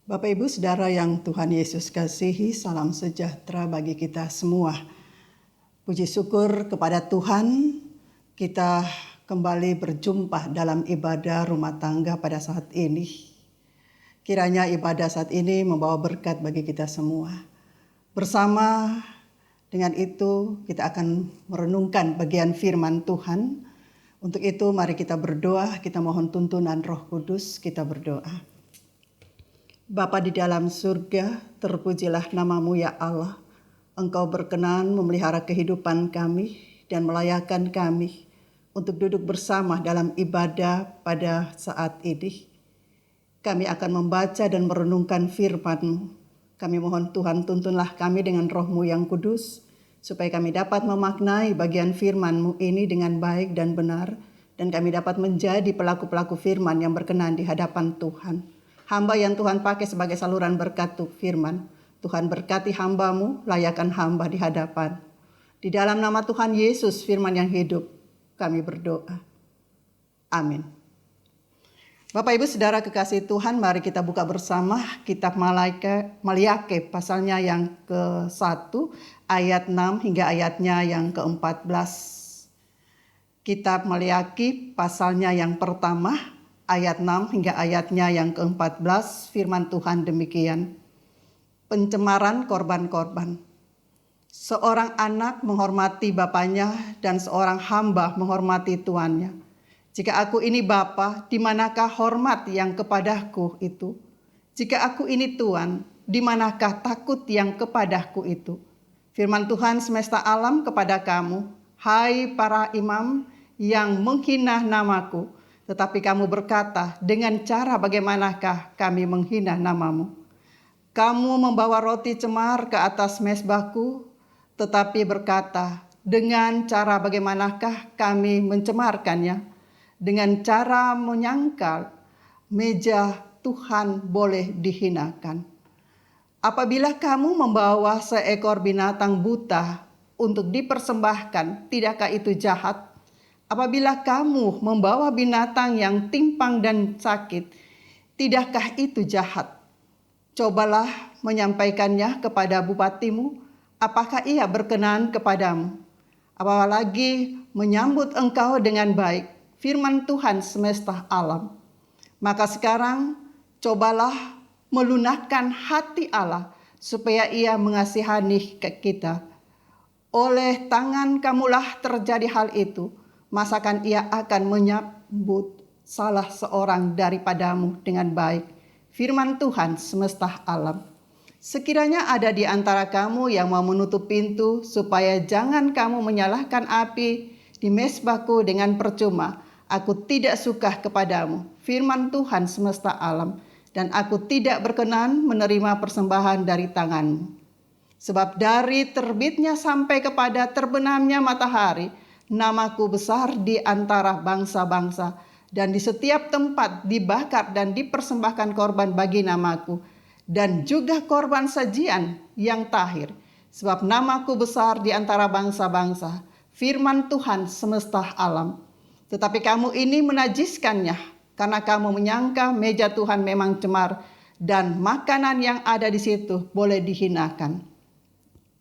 Bapak Ibu Saudara yang Tuhan Yesus kasihi, salam sejahtera bagi kita semua. Puji syukur kepada Tuhan, kita kembali berjumpa dalam ibadah rumah tangga pada saat ini. Kiranya ibadah saat ini membawa berkat bagi kita semua. Bersama dengan itu kita akan merenungkan bagian firman Tuhan. Untuk itu mari kita berdoa, kita mohon tuntunan Roh Kudus, kita berdoa. Bapa di dalam surga, terpujilah nama-Mu ya Allah. Engkau berkenan memelihara kehidupan kami dan melayakan kami untuk duduk bersama dalam ibadah pada saat ini. Kami akan membaca dan merenungkan firman-Mu. Kami mohon Tuhan tuntunlah kami dengan Roh-Mu yang kudus, supaya kami dapat memaknai bagian firman-Mu ini dengan baik dan benar, dan kami dapat menjadi pelaku-pelaku firman yang berkenan di hadapan Tuhan. Hamba yang Tuhan pakai sebagai saluran berkat firman. Tuhan berkati hamba-Mu, layakan hamba di hadapan. Di dalam nama Tuhan Yesus, firman yang hidup, kami berdoa. Amin. Bapak Ibu Saudara kekasih Tuhan, mari kita buka bersama kitab Maliake pasalnya yang ke-1, ayat 6 hingga ayatnya yang ke-14. Kitab Maliaki pasalnya yang pertama, ayat 6 hingga ayatnya yang ke-14, firman Tuhan demikian. Pencemaran korban-korban. Seorang anak menghormati bapaknya dan seorang hamba menghormati tuannya. Jika aku ini bapa, di manakah hormat yang kepadaku itu? Jika aku ini tuan, di manakah takut yang kepadaku itu? Firman Tuhan semesta alam kepada kamu, hai para imam yang menghina namaku, tetapi kamu berkata, dengan cara bagaimanakah kami menghina nama-Mu? Kamu membawa roti cemar ke atas mezbahku, tetapi berkata, dengan cara bagaimanakah kami mencemarkannya? Dengan cara menyangkal meja Tuhan boleh dihinakan. Apabila kamu membawa seekor binatang buta untuk dipersembahkan, tidakkah itu jahat? Apabila kamu membawa binatang yang timpang dan sakit, tidakkah itu jahat? Cobalah menyampaikannya kepada bupatimu, apakah ia berkenan kepadamu? Apalagi menyambut engkau dengan baik, firman Tuhan semesta alam. Maka sekarang cobalah melunakkan hati Allah, supaya ia mengasihani kita. Oleh tangan kamulah terjadi hal itu. Masakan ia akan menyambut salah seorang daripadamu dengan baik. Firman Tuhan semesta alam. Sekiranya ada di antara kamu yang mau menutup pintu, supaya jangan kamu menyalakan api di mezbahku dengan percuma. Aku tidak suka kepadamu. Firman Tuhan semesta alam. Dan aku tidak berkenan menerima persembahan dari tanganmu. Sebab dari terbitnya sampai kepada terbenamnya matahari, namaku besar di antara bangsa-bangsa, dan di setiap tempat dibakar dan dipersembahkan korban bagi namaku, dan juga korban sajian yang tahir. Sebab namaku besar di antara bangsa-bangsa, firman Tuhan semesta alam. Tetapi kamu ini menajiskannya, karena kamu menyangka meja Tuhan memang cemar, dan makanan yang ada di situ boleh dihinakan.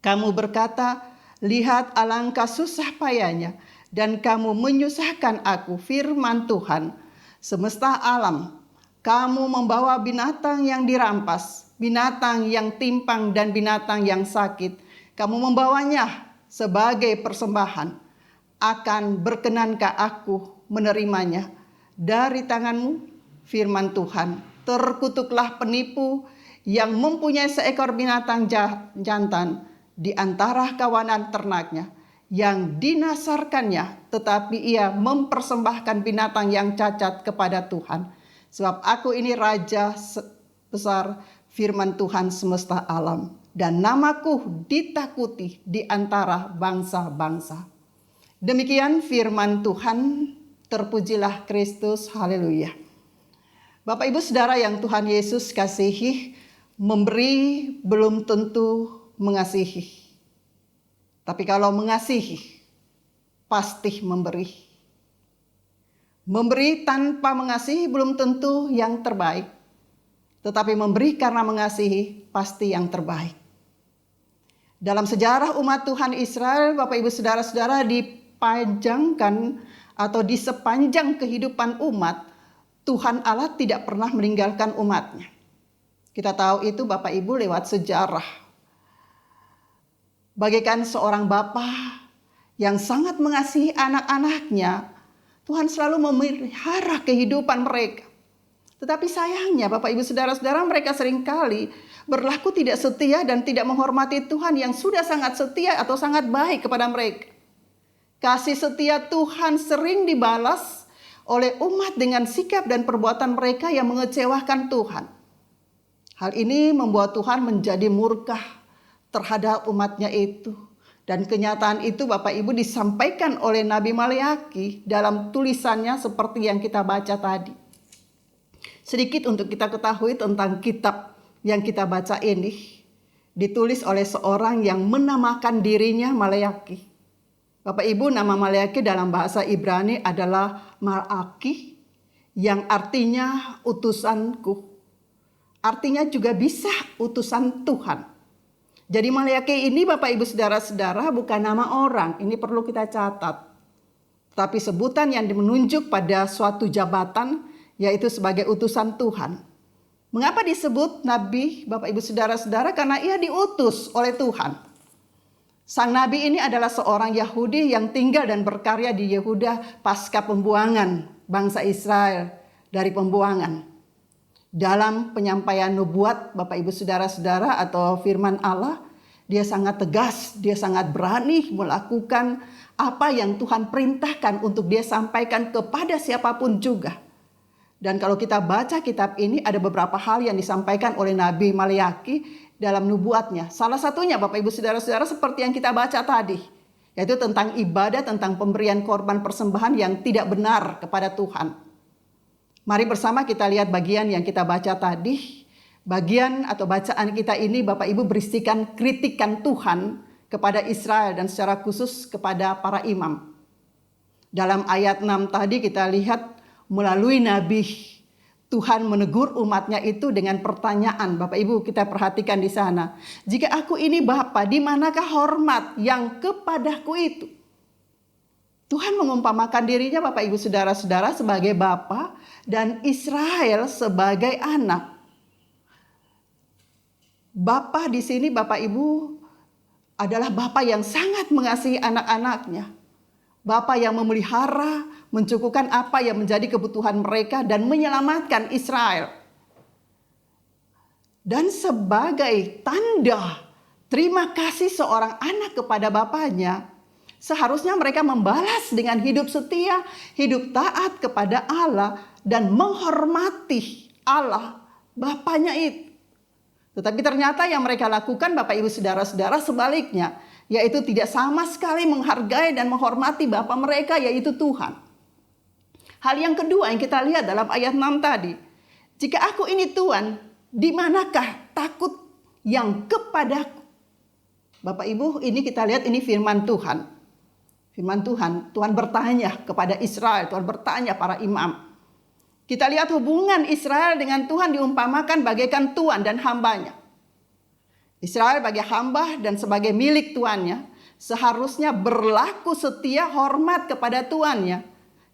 Kamu berkata, lihat alangkah susah payahnya, dan kamu menyusahkan aku, firman Tuhan semesta alam. Kamu membawa binatang yang dirampas, binatang yang timpang dan binatang yang sakit. Kamu membawanya sebagai persembahan. Akan berkenankah aku menerimanya dari tanganmu? Firman Tuhan, terkutuklah penipu yang mempunyai seekor binatang jantan di antara kawanan ternaknya, yang dinasarkannya, tetapi ia mempersembahkan binatang yang cacat kepada Tuhan. Sebab aku ini raja besar, firman Tuhan semesta alam, dan namaku ditakuti di antara bangsa-bangsa. Demikian firman Tuhan, terpujilah Kristus, haleluya. Bapak Ibu Saudara yang Tuhan Yesus kasihi, memberi belum tentu mengasihi. Tapi kalau mengasihi, pasti memberi. Memberi tanpa mengasihi belum tentu yang terbaik. tetapi memberi karena mengasihi pasti yang terbaik. Dalam sejarah umat Tuhan Israel, Bapak Ibu Saudara-saudara, dipanjangkan atau di sepanjang kehidupan umat, Tuhan Allah tidak pernah meninggalkan umatnya. Kita tahu itu Bapak Ibu lewat sejarah. Bagaikan seorang bapa yang sangat mengasihi anak-anaknya, Tuhan selalu memelihara kehidupan mereka. Tetapi sayangnya Bapak Ibu Saudara-saudara, mereka seringkali berlaku tidak setia dan tidak menghormati Tuhan yang sudah sangat setia atau sangat baik kepada mereka. Kasih setia Tuhan sering dibalas oleh umat dengan sikap dan perbuatan mereka yang mengecewakan Tuhan. Hal ini membuat Tuhan menjadi murka terhadap umatnya itu. Dan kenyataan itu Bapak Ibu disampaikan oleh Nabi Maleaki dalam tulisannya seperti yang kita baca tadi. Sedikit untuk kita ketahui tentang kitab yang kita baca ini. Ditulis oleh seorang yang menamakan dirinya Maleaki. Bapak Ibu, nama Maleaki dalam bahasa Ibrani adalah Malaki, yang artinya utusanku. Artinya juga bisa utusan Tuhan. Jadi Maleaki ini Bapak Ibu Saudara-saudara bukan nama orang, ini perlu kita catat. Tapi sebutan yang menunjuk pada suatu jabatan, yaitu sebagai utusan Tuhan. Mengapa disebut Nabi Bapak Ibu Saudara-saudara? Karena ia diutus oleh Tuhan. Sang Nabi ini adalah seorang Yahudi yang tinggal dan berkarya di Yehuda pasca pembuangan bangsa Israel dari pembuangan. Dalam penyampaian nubuat Bapak Ibu Saudara-saudara atau firman Allah, dia sangat tegas, dia sangat berani melakukan apa yang Tuhan perintahkan untuk dia sampaikan kepada siapapun juga. Dan kalau kita baca kitab ini ada beberapa hal yang disampaikan oleh Nabi Maleaki dalam nubuatnya. Salah satunya Bapak Ibu Saudara-saudara seperti yang kita baca tadi. Yaitu tentang ibadah, tentang pemberian korban persembahan yang tidak benar kepada Tuhan. Mari bersama kita lihat bagian yang kita baca tadi. Bagian atau bacaan kita ini Bapak Ibu berisikan kritikan Tuhan kepada Israel dan secara khusus kepada para imam. Dalam ayat 6 tadi kita lihat melalui Nabi Tuhan menegur umatnya itu dengan pertanyaan. Bapak Ibu kita perhatikan di sana. Jika aku ini Bapa, di manakah hormat yang kepadaku itu? Tuhan mengumpamakan dirinya Bapak Ibu Saudara-saudara sebagai Bapa dan Israel sebagai anak. Bapa di sini Bapak Ibu adalah Bapa yang sangat mengasihi anak-anaknya. Bapa yang memelihara, mencukupkan apa yang menjadi kebutuhan mereka dan menyelamatkan Israel. Dan sebagai tanda terima kasih seorang anak kepada bapaknya, seharusnya mereka membalas dengan hidup setia, hidup taat kepada Allah dan menghormati Allah, bapaknya itu. Tetapi ternyata yang mereka lakukan Bapak Ibu Saudara-saudara sebaliknya, yaitu tidak sama sekali menghargai dan menghormati Bapa mereka, yaitu Tuhan. Hal yang kedua yang kita lihat dalam ayat 6 tadi. Jika aku ini Tuhan, di manakah takut yang kepadaku? Bapak Ibu, ini kita lihat ini firman Tuhan. Firman Tuhan, Tuhan bertanya kepada Israel, Tuhan bertanya para imam. Kita lihat hubungan Israel dengan Tuhan diumpamakan bagaikan tuan dan hambanya. Israel sebagai hamba dan sebagai milik tuannya seharusnya berlaku setia hormat kepada tuannya,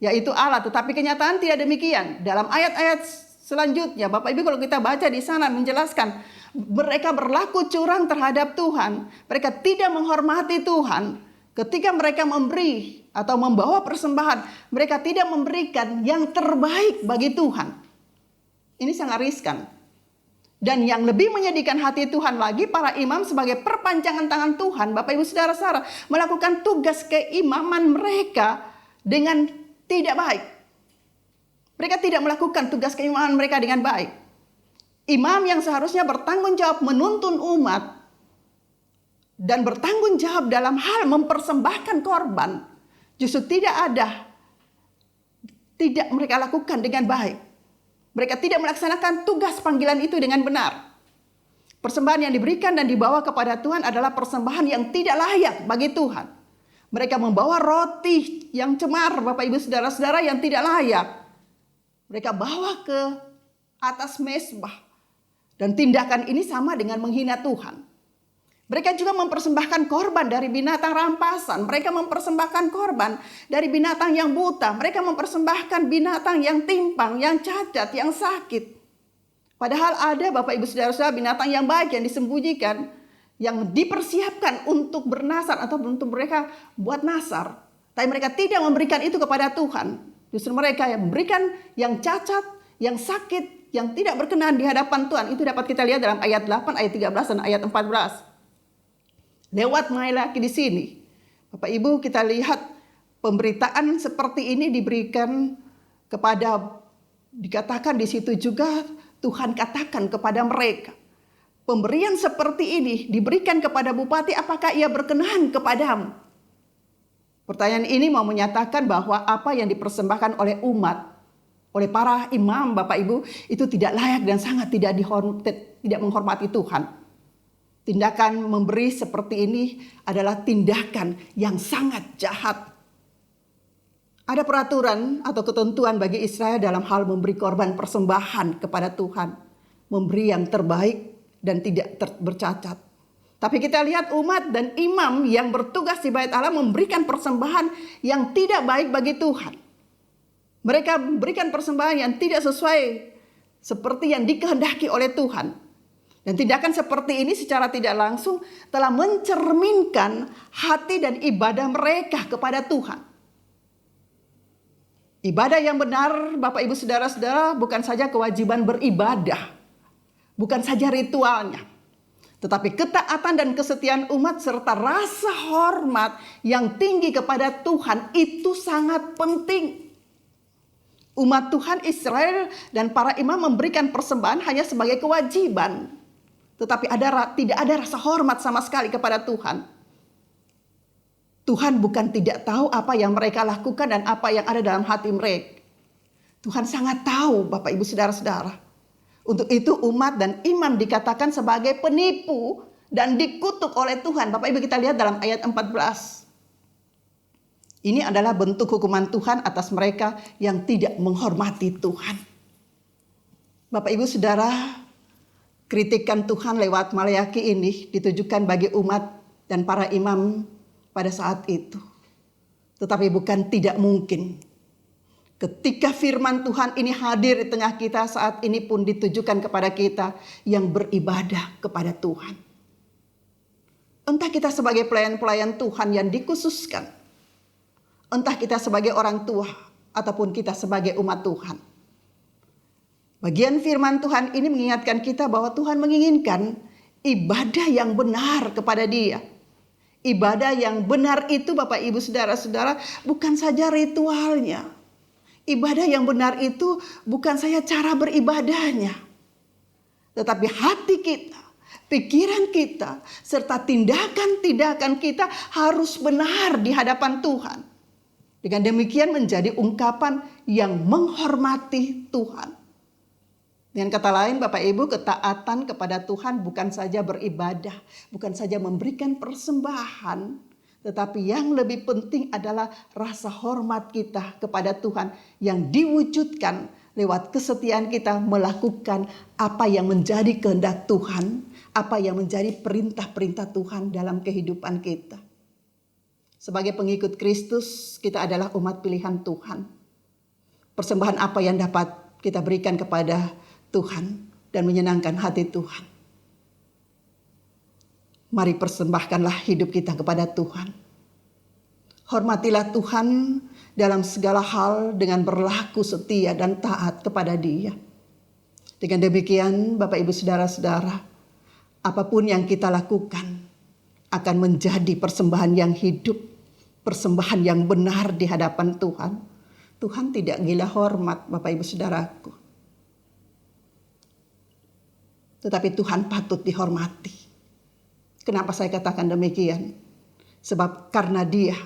yaitu Allah. Tetapi kenyataan tidak demikian. Dalam ayat-ayat selanjutnya Bapak Ibu kalau kita baca di sana menjelaskan mereka berlaku curang terhadap Tuhan. Mereka tidak menghormati Tuhan. Ketika mereka memberi atau membawa persembahan, mereka tidak memberikan yang terbaik bagi Tuhan. Ini sangat riskan. Dan yang lebih menyedihkan hati Tuhan lagi, para imam sebagai perpanjangan tangan Tuhan, Bapak Ibu Saudara-saudara, melakukan tugas keimaman mereka dengan tidak baik. Mereka tidak melakukan tugas keimaman mereka dengan baik. Imam yang seharusnya bertanggung jawab menuntun umat dan bertanggung jawab dalam hal mempersembahkan korban, justru tidak mereka lakukan dengan baik. Mereka tidak melaksanakan tugas panggilan itu dengan benar. Persembahan yang diberikan dan dibawa kepada Tuhan adalah persembahan yang tidak layak bagi Tuhan. Mereka membawa roti yang cemar, Bapak Ibu Saudara-saudara, yang tidak layak. Mereka bawa ke atas mezbah. Dan tindakan ini sama dengan menghina Tuhan. Mereka juga mempersembahkan korban dari binatang rampasan. Mereka mempersembahkan korban dari binatang yang buta. Mereka mempersembahkan binatang yang timpang, yang cacat, yang sakit. Padahal ada Bapak Ibu Saudara-saudara binatang yang baik yang disembunyikan, yang dipersiapkan untuk bernasar atau untuk mereka buat nasar. Tapi mereka tidak memberikan itu kepada Tuhan. Justru mereka yang memberikan yang cacat, yang sakit, yang tidak berkenan di hadapan Tuhan. Itu dapat kita lihat dalam ayat 8, ayat 13, dan ayat 14. Lewat Malaki di sini, Bapak Ibu, kita lihat pemberitaan seperti ini diberikan kepada, dikatakan di situ juga Tuhan katakan kepada mereka, pemberian seperti ini diberikan kepada bupati, apakah ia berkenan kepadamu? Pertanyaan ini mau menyatakan bahwa apa yang dipersembahkan oleh umat, oleh para imam, Bapak Ibu, itu tidak layak dan sangat tidak menghormati Tuhan. Tindakan memberi seperti ini adalah tindakan yang sangat jahat. Ada peraturan atau ketentuan bagi Israel dalam hal memberi korban persembahan kepada Tuhan. Memberi yang terbaik dan tidak bercacat. Tapi kita lihat umat dan imam yang bertugas di Bait Allah memberikan persembahan yang tidak baik bagi Tuhan. Mereka memberikan persembahan yang tidak sesuai seperti yang dikehendaki oleh Tuhan. Dan tindakan seperti ini secara tidak langsung telah mencerminkan hati dan ibadah mereka kepada Tuhan. Ibadah yang benar, Bapak Ibu Saudara-saudara, bukan saja kewajiban beribadah, bukan saja ritualnya, tetapi ketaatan dan kesetiaan umat serta rasa hormat yang tinggi kepada Tuhan itu sangat penting. Umat Tuhan Israel dan para imam memberikan persembahan hanya sebagai kewajiban. Tetapi tidak ada rasa hormat sama sekali kepada Tuhan. Tuhan bukan tidak tahu apa yang mereka lakukan dan apa yang ada dalam hati mereka. Tuhan sangat tahu, Bapak Ibu Saudara-saudara. Untuk itu umat dan imam dikatakan sebagai penipu dan dikutuk oleh Tuhan. Bapak Ibu kita lihat dalam ayat 14. Ini adalah bentuk hukuman Tuhan atas mereka yang tidak menghormati Tuhan. Bapak Ibu Saudara, kritikan Tuhan lewat Malaki ini ditujukan bagi umat dan para imam pada saat itu. Tetapi bukan tidak mungkin. Ketika firman Tuhan ini hadir di tengah kita, saat ini pun ditujukan kepada kita yang beribadah kepada Tuhan. Entah kita sebagai pelayan-pelayan Tuhan yang dikhususkan, entah kita sebagai orang tua ataupun kita sebagai umat Tuhan. Bagian firman Tuhan ini mengingatkan kita bahwa Tuhan menginginkan ibadah yang benar kepada Dia. Ibadah yang benar itu, Bapak Ibu Saudara-saudara, bukan saja ritualnya. Ibadah yang benar itu bukan saja cara beribadahnya, tetapi hati kita, pikiran kita, serta tindakan-tindakan kita harus benar di hadapan Tuhan. Dengan demikian menjadi ungkapan yang menghormati Tuhan. Dengan kata lain, Bapak Ibu, ketaatan kepada Tuhan bukan saja beribadah, bukan saja memberikan persembahan, tetapi yang lebih penting adalah rasa hormat kita kepada Tuhan yang diwujudkan lewat kesetiaan kita melakukan apa yang menjadi kehendak Tuhan, apa yang menjadi perintah-perintah Tuhan dalam kehidupan kita. Sebagai pengikut Kristus, kita adalah umat pilihan Tuhan. Persembahan apa yang dapat kita berikan kepada Tuhan dan menyenangkan hati Tuhan? Mari persembahkanlah hidup kita kepada Tuhan. Hormatilah Tuhan dalam segala hal dengan berlaku setia dan taat kepada Dia. Dengan demikian, Bapak Ibu Saudara-saudara, apapun yang kita lakukan akan menjadi persembahan yang hidup, persembahan yang benar di hadapan Tuhan. Tuhan tidak gila hormat, Bapak Ibu Saudaraku. Tetapi Tuhan patut dihormati. Kenapa saya katakan demikian? Sebab karena Dia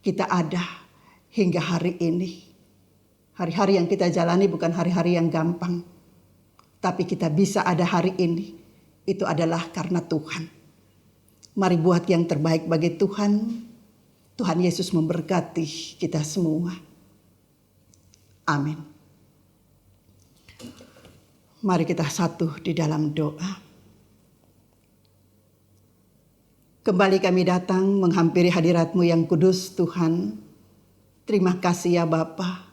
kita ada hingga hari ini. Hari-hari yang kita jalani bukan hari-hari yang gampang. Tapi kita bisa ada hari ini. Itu adalah karena Tuhan. Mari buat yang terbaik bagi Tuhan. Tuhan Yesus memberkati kita semua. Amin. Mari kita satu di dalam doa. Kembali kami datang menghampiri hadirat-Mu yang kudus Tuhan. Terima kasih ya Bapa.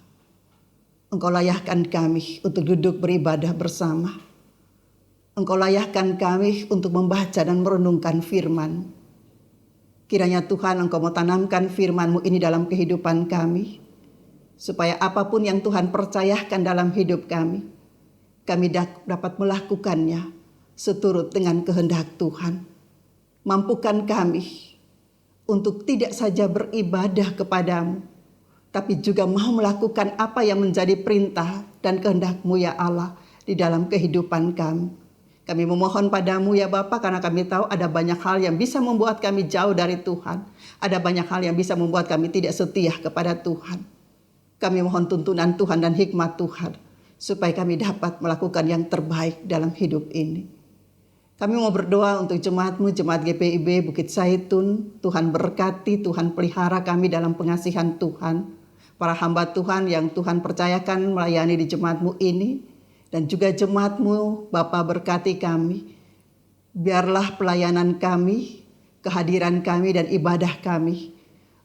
Engkau layakkan kami untuk duduk beribadah bersama. Engkau layakkan kami untuk membaca dan merenungkan firman. Kiranya Tuhan Engkau mau tanamkan firman-Mu ini dalam kehidupan kami. Supaya apapun yang Tuhan percayakan dalam hidup kami dapat melakukannya seturut dengan kehendak Tuhan. Mampukan kami untuk tidak saja beribadah kepadamu, tapi juga mau melakukan apa yang menjadi perintah dan kehendak-Mu ya Allah di dalam kehidupan kami. Kami memohon padamu ya Bapa, karena kami tahu ada banyak hal yang bisa membuat kami jauh dari Tuhan. Ada banyak hal yang bisa membuat kami tidak setia kepada Tuhan. Kami mohon tuntunan Tuhan dan hikmat Tuhan, supaya kami dapat melakukan yang terbaik dalam hidup ini. Kami mau berdoa untuk jemaat-Mu, jemaat GPIB Bukit Zaitun. Tuhan berkati, Tuhan pelihara kami dalam pengasihan Tuhan. Para hamba Tuhan yang Tuhan percayakan melayani di jemaat-Mu ini. Dan juga jemaat-Mu, Bapa berkati kami. Biarlah pelayanan kami, kehadiran kami dan ibadah kami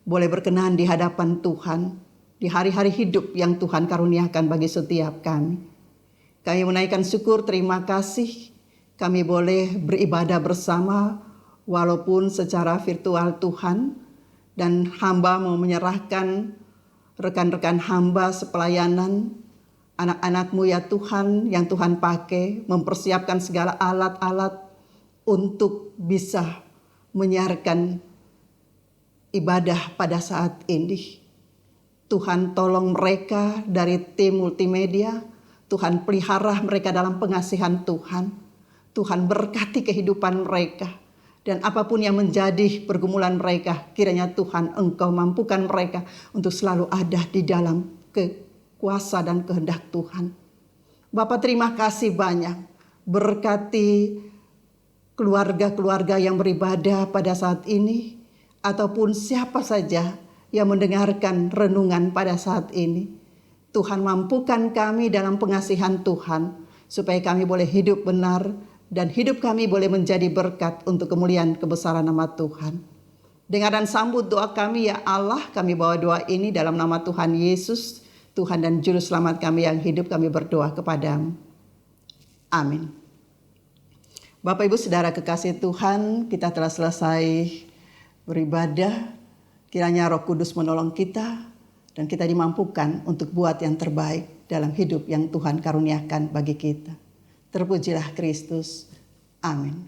boleh berkenan di hadapan Tuhan. Di hari-hari hidup yang Tuhan karuniakan bagi setiap kami. Kami menaikkan syukur, terima kasih. Kami boleh beribadah bersama walaupun secara virtual Tuhan. Dan hamba mau menyerahkan rekan-rekan hamba sepelayanan, anak-anak-Mu ya Tuhan yang Tuhan pakai mempersiapkan segala alat-alat untuk bisa menyiarkan ibadah pada saat ini. Tuhan tolong mereka dari tim multimedia, Tuhan pelihara mereka dalam pengasihan Tuhan. Tuhan berkati kehidupan mereka. Dan apapun yang menjadi pergumulan mereka, kiranya Tuhan Engkau mampukan mereka untuk selalu ada di dalam kuasa dan kehendak Tuhan. Bapa terima kasih banyak. Berkati keluarga-keluarga yang beribadah pada saat ini. Ataupun siapa saja yang mendengarkan renungan pada saat ini. Tuhan mampukan kami dalam pengasihan Tuhan. Supaya kami boleh hidup benar. Dan hidup kami boleh menjadi berkat untuk kemuliaan kebesaran nama Tuhan. Dengar dan sambut doa kami ya Allah. Kami bawa doa ini dalam nama Tuhan Yesus, Tuhan dan Juru Selamat kami yang hidup, kami berdoa kepadamu. Amin. Bapak Ibu Saudara kekasih Tuhan, kita telah selesai beribadah. Kiranya Roh Kudus menolong kita dan kita dimampukan untuk buat yang terbaik dalam hidup yang Tuhan karuniakan bagi kita. Terpujilah Kristus. Amin.